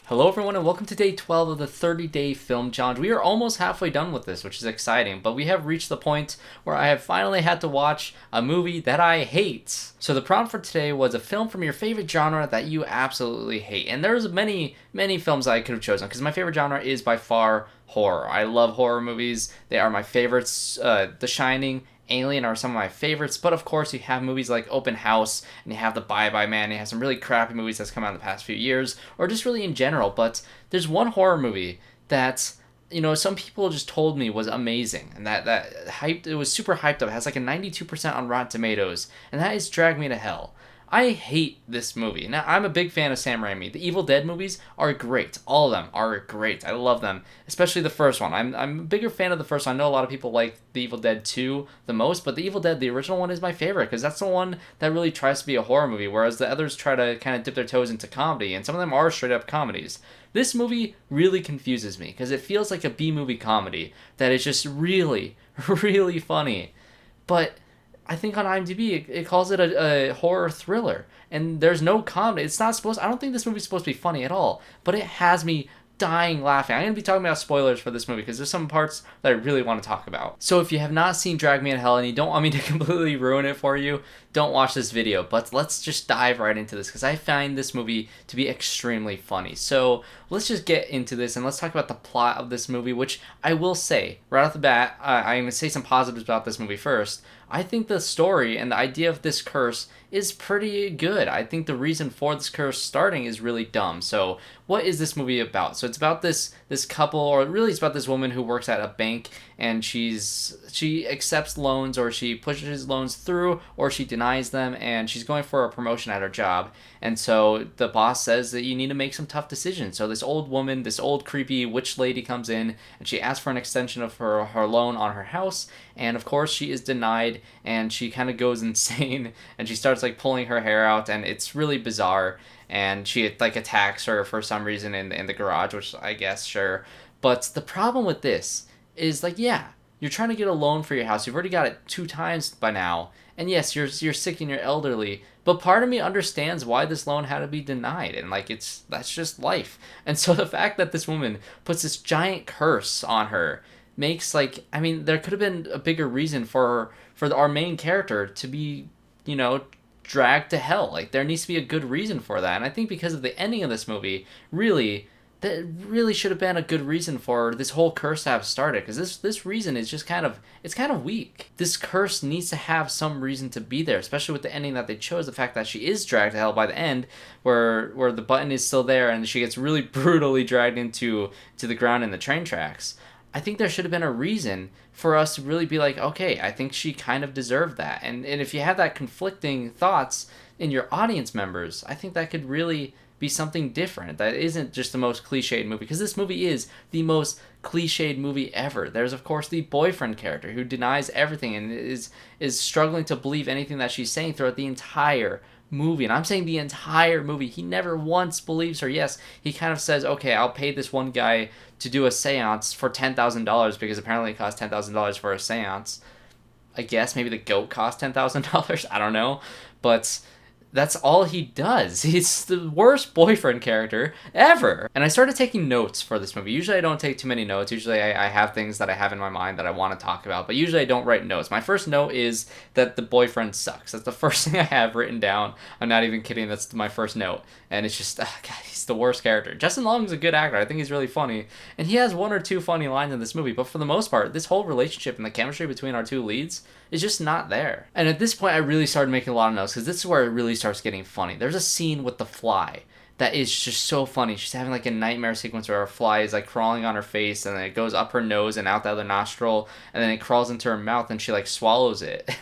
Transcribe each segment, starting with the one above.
Hello everyone and welcome to day 12 of the 30-day film challenge. We are almost halfway done with this, which is exciting, but we have reached the point where I have finally had to watch a movie that I hate. So the prompt for today was a film from your favorite genre that you absolutely hate. And there's many films I could have chosen because my favorite genre is by far horror. I love horror movies. They are my favorites. The Shining, Alien are some of my favorites, but of course you have movies like Open House, and you have The Bye-Bye Man, and you have some really crappy movies that's come out in the past few years, or just really in general, but there's one horror movie that, some people just told me was amazing, and that hyped, it was super hyped up, it has like a 92% on Rotten Tomatoes, and that is Drag Me to Hell. I hate this movie. Now, I'm a big fan of Sam Raimi. The Evil Dead movies are great. All of them are great. I love them, especially the first one. I'm a bigger fan of the first one. I know a lot of people like The Evil Dead 2 the most, but The Evil Dead, the original one, is my favorite because that's the one that really tries to be a horror movie, whereas the others try to kind of dip their toes into comedy, and some of them are straight up comedies. This movie really confuses me because it feels like a B-movie comedy that is just really, really funny. But I think on IMDb it calls it a horror thriller, and there's no comedy. It's not supposed. I don't think this movie's supposed to be funny at all, but it has me dying laughing. I'm going to be talking about spoilers for this movie because there's some parts that I really want to talk about. So if you have not seen Drag Me to Hell and you don't want me to completely ruin it for you, don't watch this video. But let's just dive right into this because I find this movie to be extremely funny. So let's just get into this and let's talk about the plot of this movie, which I will say right off the bat, I'm going to say some positives about this movie first. I think the story and the idea of this curse is pretty good. I think the reason for this curse starting is really dumb. So what is this movie about? So it's about this couple, or really it's about this woman who works at a bank, and she accepts loans, or she pushes loans through, or she denies them, and she's going for a promotion at her job. And so the boss says that you need to make some tough decisions. So this old woman, this old creepy witch lady comes in, and she asks for an extension of her loan on her house, and of course she is denied, and she kind of goes insane, and she starts like pulling her hair out, and it's really bizarre, and she like attacks her for some reason in the garage, which I guess sure. But the problem with this is, like, yeah, you're trying to get a loan for your house. You've already got it 2 times by now, and yes, you're sick and you're elderly, but part of me understands why this loan had to be denied, and like that's just life. And so the fact that this woman puts this giant curse on her makes, like, I mean, there could have been a bigger reason for our main character to be, dragged to hell. Like, there needs to be a good reason for that. And I think because of the ending of this movie, really, that really should have been a good reason for this whole curse to have started, because this reason is just kind of weak. This curse needs to have some reason to be there, especially with the ending that they chose, the fact that she is dragged to hell by the end, where the button is still there and she gets really brutally dragged to the ground in the train tracks. I think there should have been a reason for us to really be like, okay, I think she kind of deserved that. And if you have that conflicting thoughts in your audience members, I think that could really be something different. That isn't just the most cliched movie, because this movie is the most cliched movie ever. There's, of course, the boyfriend character who denies everything and is struggling to believe anything that she's saying throughout the entire movie. And I'm saying the entire movie. He never once believes her. Yes, he kind of says, okay, I'll pay this one guy to do a seance for $10,000 because apparently it costs $10,000 for a seance. I guess maybe the goat cost $10,000. I don't know. But that's all he does. He's the worst boyfriend character ever. And I started taking notes for this movie. Usually I don't take too many notes. Usually I have things that I have in my mind that I want to talk about. But usually I don't write notes. My first note is that the boyfriend sucks. That's the first thing I have written down. I'm not even kidding. That's my first note. And it's just, God, he's the worst character. Justin Long's a good actor. I think he's really funny. And he has 1 or 2 funny lines in this movie. But for the most part, this whole relationship and the chemistry between our 2 leads is just not there. And at this point, I really started making a lot of notes because this is where it really starts getting funny. There's a scene with the fly that is just so funny. She's having like a nightmare sequence where a fly is like crawling on her face, and then it goes up her nose and out the other nostril, and then it crawls into her mouth and she like swallows it.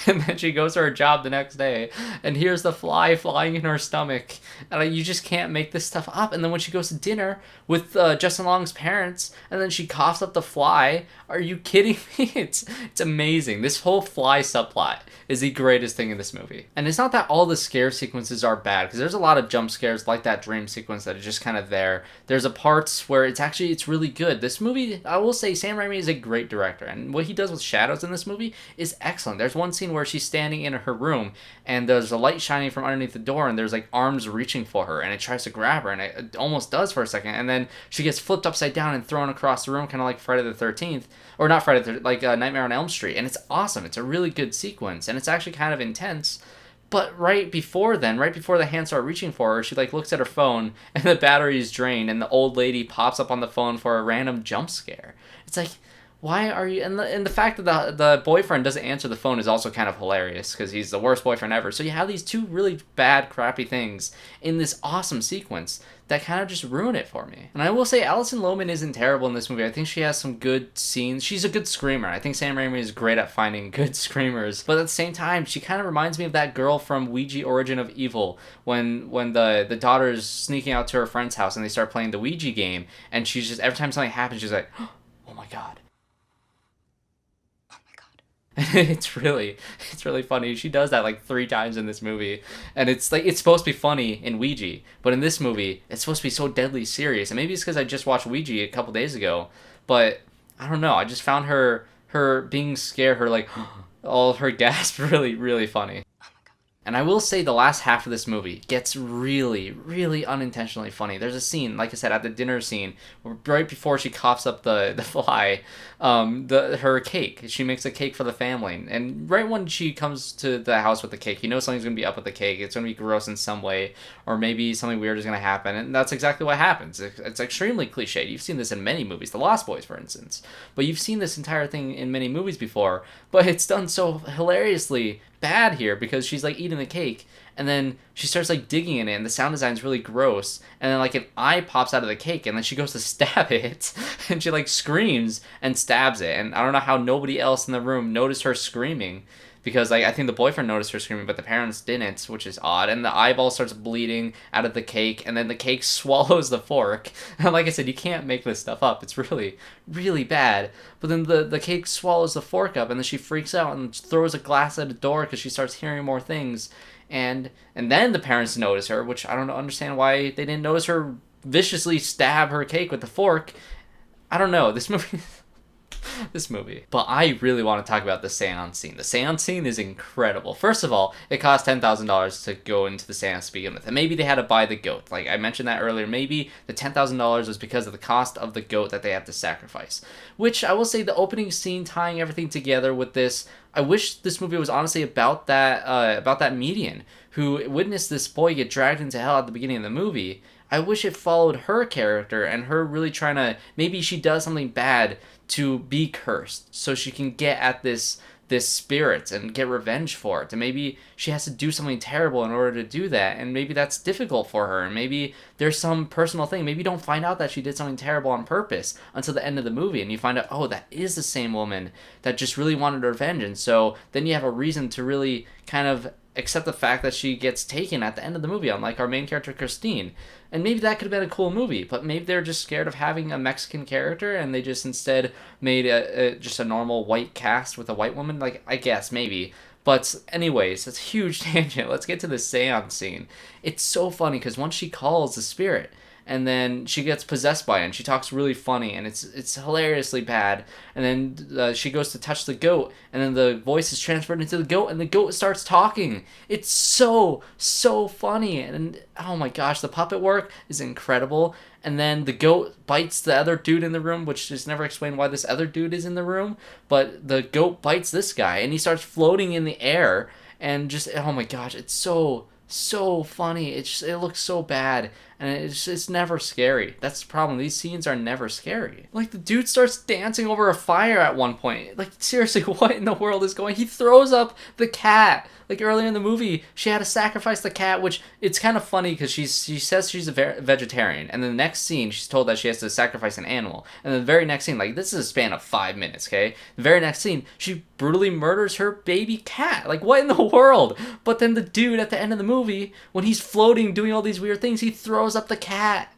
And then she goes to her job the next day, and here's the fly flying in her stomach. And you just can't make this stuff up. And then when she goes to dinner with Justin Long's parents, and then she coughs up the fly. Are you kidding me? It's amazing. This whole fly subplot is the greatest thing in this movie. And it's not that all the scare sequences are bad, because there's a lot of jump scares like like that dream sequence that is just kind of there. There's a parts where it's really good. This movie, I will say, Sam Raimi is a great director, and what he does with shadows in this movie is excellent. There's one scene where she's standing in her room, and there's a light shining from underneath the door, and there's like arms reaching for her, and it tries to grab her, and it almost does for a second, and then she gets flipped upside down and thrown across the room, kind of like Friday the 13th, or not Friday the 13th, like Nightmare on Elm Street, and it's awesome. It's a really good sequence, and it's actually kind of intense. But right before the hands start reaching for her, she like looks at her phone and the battery's drained, and the old lady pops up on the phone for a random jump scare. It's like, why are you... And the fact that the boyfriend doesn't answer the phone is also kind of hilarious, because he's the worst boyfriend ever. So you have these two really bad, crappy things in this awesome sequence that kind of just ruin it for me. And I will say, Alison Lohman isn't terrible in this movie. I think she has some good scenes. She's a good screamer. I think Sam Raimi is great at finding good screamers. But at the same time, she kind of reminds me of that girl from Ouija Origin of Evil, when the daughter's sneaking out to her friend's house and they start playing the Ouija game, and she's just, every time something happens, she's like, oh my god. it's really funny. She does that like 3 times in this movie, and it's like, it's supposed to be funny in Ouija, but in this movie it's supposed to be so deadly serious. And maybe it's because I just watched Ouija a couple days ago, but I don't know, I just found her being scared, her like all her gasp really funny. And I will say the last half of this movie gets really unintentionally funny. There's a scene, like I said, at the dinner scene, where right before she coughs up the fly, her cake. She makes a cake for the family. And right when she comes to the house with the cake, you know something's going to be up with the cake. It's going to be gross in some way, or maybe something weird is going to happen. And that's exactly what happens. It's extremely cliched. You've seen this in many movies. The Lost Boys, for instance. But you've seen this entire thing in many movies before. But it's done so hilariously bad here, because she's like eating the cake, and then she starts like digging in it, and the sound design is really gross, and then like an eye pops out of the cake, and then she goes to stab it, and she like screams and stabs it. And I don't know how nobody else in the room noticed her screaming, because like I think the boyfriend noticed her screaming, but the parents didn't, which is odd. And the eyeball starts bleeding out of the cake, and then the cake swallows the fork. And like I said, you can't make this stuff up. It's really bad. But then the cake swallows the fork up, and then she freaks out and throws a glass at the door because she starts hearing more things. And then the parents notice her, which I don't understand why they didn't notice her viciously stab her cake with the fork. I don't know. This movie. But I really want to talk about the seance scene. The seance scene is incredible. First of all, it cost $10,000 to go into the seance to begin with. And maybe they had to buy the goat. Like I mentioned that earlier. Maybe the $10,000 was because of the cost of the goat that they have to sacrifice. Which I will say, the opening scene tying everything together with this, I wish this movie was honestly about that medium who witnessed this boy get dragged into hell at the beginning of the movie. I wish it followed her character and her really trying to, maybe she does something bad to be cursed so she can get at this spirit and get revenge for it. And maybe she has to do something terrible in order to do that, and maybe that's difficult for her, and maybe there's some personal thing. Maybe you don't find out that she did something terrible on purpose until the end of the movie, and you find out, oh, that is the same woman that just really wanted revenge. And so then you have a reason to really kind of accept the fact that she gets taken at the end of the movie, unlike our main character Christine. And maybe that could have been a cool movie, but maybe they're just scared of having a Mexican character, and they just instead made just a normal white cast with a white woman. Like, I guess, maybe. But anyways, it's a huge tangent. Let's get to the seance scene. It's so funny, because once she calls the spirit, and then she gets possessed by it, and she talks really funny, and it's hilariously bad. And then she goes to touch the goat, and then the voice is transferred into the goat, and the goat starts talking. It's so funny, and oh my gosh, the puppet work is incredible. And then the goat bites the other dude in the room, which is never explained why this other dude is in the room, but the goat bites this guy, and he starts floating in the air, and just, oh my gosh, it's so funny. It looks so bad, and it's never scary. That's the problem. These scenes are never scary. Like, the dude starts dancing over a fire at one point. Like, seriously, what in the world is going? He throws up the cat. Like, earlier in the movie, she had to sacrifice the cat, which it's kind of funny because she says she's a vegetarian, and then the next scene she's told that she has to sacrifice an animal, and the very next scene, like, this is a span of 5 minutes, okay? The very next scene, she brutally murders her baby cat. Like, what in the world? But then the dude at the end of the movie, when he's floating doing all these weird things, he throws up the cat.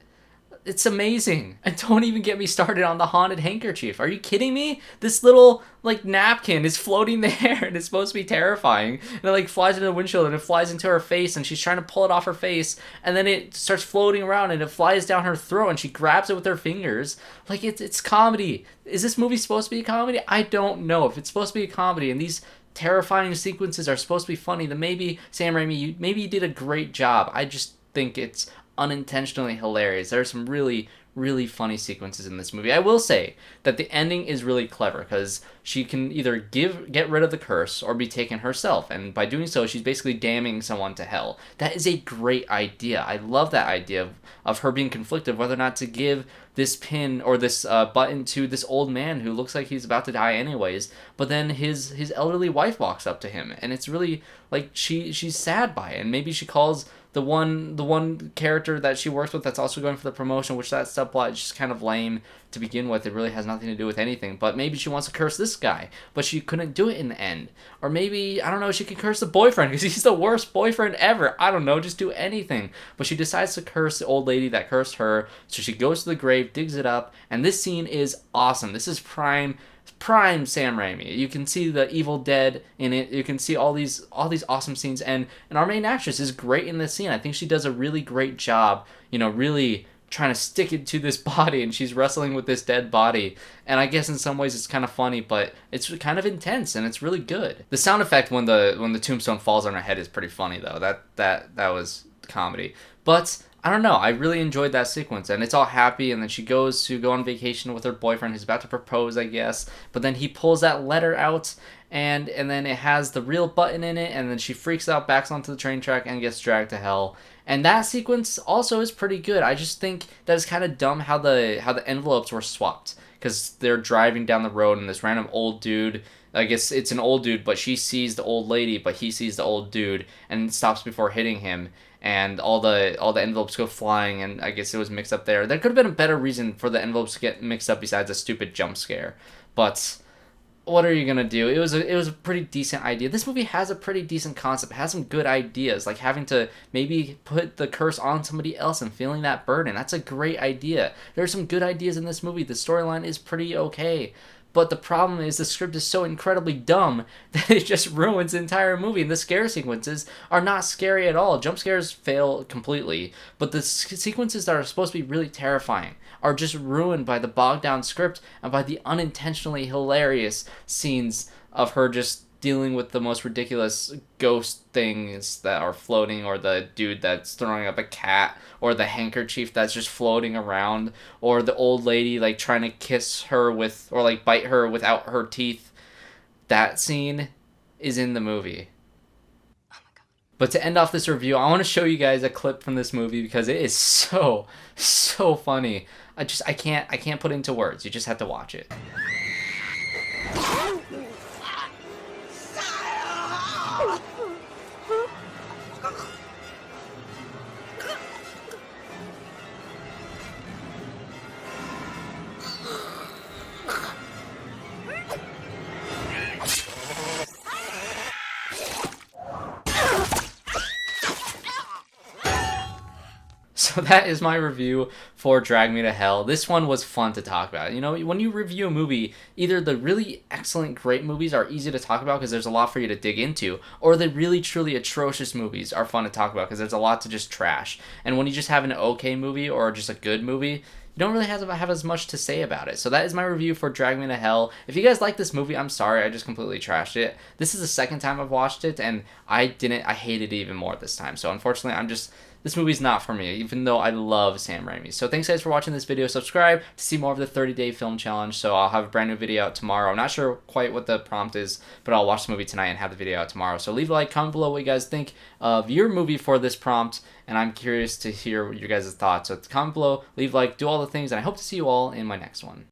It's amazing. And don't even get me started on the haunted handkerchief. Are you kidding me? This little, like, napkin is floating there and it's supposed to be terrifying. And it, like, flies into the windshield and it flies into her face and she's trying to pull it off her face. And then it starts floating around and it flies down her throat and she grabs it with her fingers. Like, it's comedy. Is this movie supposed to be a comedy? I don't know. If it's supposed to be a comedy and these terrifying sequences are supposed to be funny, then maybe, Sam Raimi, maybe you did a great job. I just think it's unintentionally hilarious. There are some really, really funny sequences in this movie. I will say that the ending is really clever because she can either get rid of the curse or be taken herself, and by doing so she's basically damning someone to hell. That is a great idea. I love that idea of her being conflicted whether or not to give this pin or this button to this old man who looks like he's about to die anyways, but then his elderly wife walks up to him and it's really like she's sad by it, and maybe she calls the one character that she works with that's also going for the promotion, which that subplot is just kind of lame to begin with. It really has nothing to do with anything, but maybe she wants to curse this guy, but she couldn't do it in the end. Or maybe, I don't know, she could curse the boyfriend because he's the worst boyfriend ever. I don't know, just do anything. But she decides to curse the old lady that cursed her, so she goes to the grave, digs it up, and this scene is awesome. This is prime Sam Raimi. You can see the Evil Dead in it. You can see all these awesome scenes, and our main actress is great in this scene. I think she does a really great job, really trying to stick it to this body, and she's wrestling with this dead body. And I guess in some ways it's kind of funny, but it's kind of intense and it's really good. The sound effect when the tombstone falls on her head is pretty funny though. That was comedy. But I don't know, I really enjoyed that sequence, and it's all happy, and then she goes to go on vacation with her boyfriend who's about to propose, I guess, but then he pulls that letter out, and then it has the real button in it, and then she freaks out, backs onto the train track, and gets dragged to hell. And that sequence also is pretty good. I just think that it's kind of dumb how the envelopes were swapped, because they're driving down the road, and this random old dude, I guess it's an old dude, but she sees the old lady, but he sees the old dude, and stops before hitting him. And all the envelopes go flying, and I guess it was mixed up there. There could have been a better reason for the envelopes to get mixed up besides a stupid jump scare. But what are you gonna do? It was a pretty decent idea. This movie has a pretty decent concept. It has some good ideas, like having to maybe put the curse on somebody else and feeling that burden. That's a great idea. There are some good ideas in this movie. The storyline is pretty okay. But the problem is the script is so incredibly dumb that it just ruins the entire movie. And the scare sequences are not scary at all. Jump scares fail completely. But the sequences that are supposed to be really terrifying are just ruined by the bogged down script and by the unintentionally hilarious scenes of her just dealing with the most ridiculous ghost things that are floating, or the dude that's throwing up a cat, or the handkerchief that's just floating around, or the old lady like trying to kiss her with, or like bite her without her teeth. That scene is in the movie. Oh my god. But to end off this review, I want to show you guys a clip from this movie because it is so funny. I can't put it into words. You just have to watch it. So that is my review for Drag Me to Hell. This one was fun to talk about. When you review a movie, either the really excellent, great movies are easy to talk about because there's a lot for you to dig into, or the really, truly atrocious movies are fun to talk about because there's a lot to just trash. And when you just have an okay movie or just a good movie, you don't really have as much to say about it. So that is my review for Drag Me to Hell. If you guys like this movie, I'm sorry, I just completely trashed it. This is the second time I've watched it, and I hated it even more this time. So unfortunately, this movie's not for me, even though I love Sam Raimi. So thanks guys for watching this video. Subscribe to see more of the 30-day film challenge. So I'll have a brand new video out tomorrow. I'm not sure quite what the prompt is, but I'll watch the movie tonight and have the video out tomorrow. So leave a like, comment below what you guys think of your movie for this prompt, and I'm curious to hear your guys' thoughts. So comment below, leave a like, do all the things, and I hope to see you all in my next one.